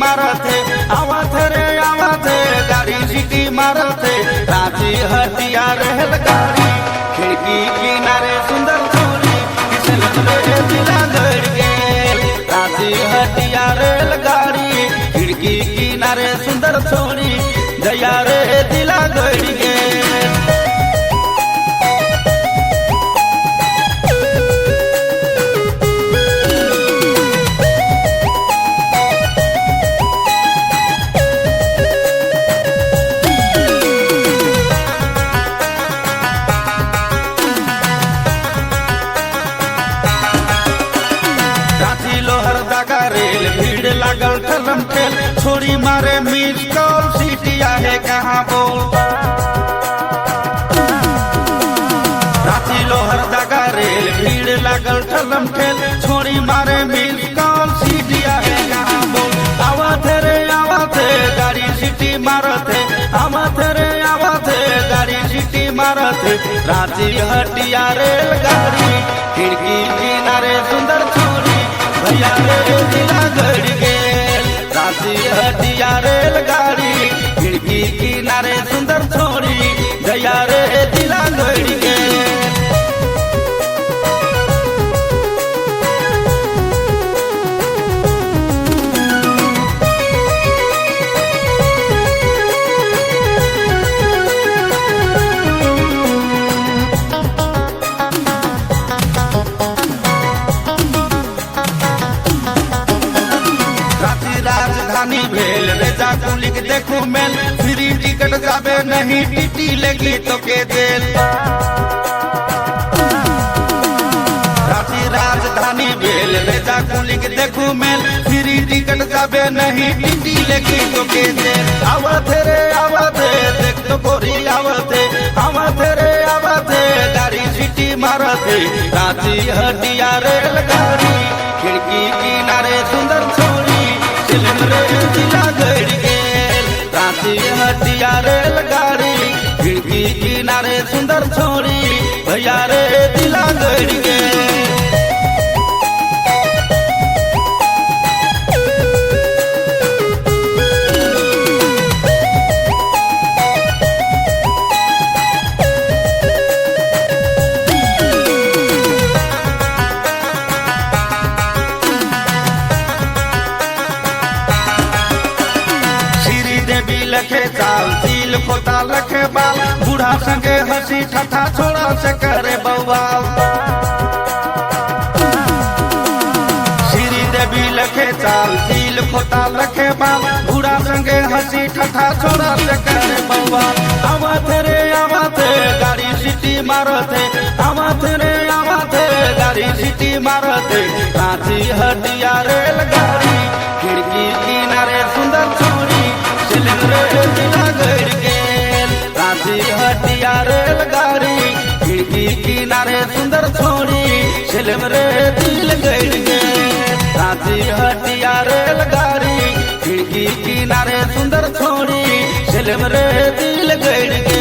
मारते आवत रे आवत गाड़ी सीटी मारते रांची हटिया रेलगाड़ी खिड़की किनारे सुंदर छोरी किसने दिला गड़ गेल रांची हटिया रेलगाड़ी खिड़की किनारे सुंदर छोरी दया रे दिला गड़ गेल। रेल भीड़ लागल ठलम ठेल छोड़ी मारे मिस कॉल सीटिया है कहाँ बोल रांची लोहर दागा रेल भीड़ लागल ठलम ठेल छोड़ी मारे मिस कॉल सीटिया है कहाँ बोल आवत रे आवत गाड़ी सीटी मारते आवत रे आवत गाड़ी सीटी मारते रांची हटिया रेलगाड़ी खिड़की किनारे सुंदर छोरी भैया रे दिला गड़ गेल रांची हटिया रेलगाड़ी खिड़की किनारे सुंदर छोरी दया रे दिला गड़ गेल। राजधानी भेल रेजा कुलिक देखू मेल फ्री टिकट जाबे नहीं टीटी लगी तो के देल रांची राजधानी भेल रेजा कुलिक देखू मेल फ्री टिकट जाबे नहीं टीटी लगी तो के देल आवत रे आवत देख तो गोरी आवत रे आवत गाड़ी सीटी मारते रांची हटिया रेलगाड़ी खिड़की किनारे सुंदर छोरी दिला गड़ गेल रांची हटिया रेलगाड़ी खिड़की किनारे सुंदर छोरी भैया रे दिला गड़ गेल। लखे चाल सील खोता लखे बाल बूढ़ा संगे हंसी ठठा छोड़ा से करे बवाल श्री देवी लखे चाल सील खोता लखे बाल बूढ़ा संगे हंसी ठठा छोड़ा से करे बवाल आवत रे आवत गाड़ी सीटी मारते आवत रे आवत गाड़ी सीटी मारते रांची हटिया रेलगाड़ी खिड़की किनारे सुंदर छोरी दिला गड़ गेल रांची हटिया रेलगाड़ी खिड़की किनारे सुंदर छोरी फिल्म रे दिल गड़ गेल रांची हटिया रेलगाड़ी खिड़की किनारे सुंदर छोरी फिल्म रे दिल गड़ गेल।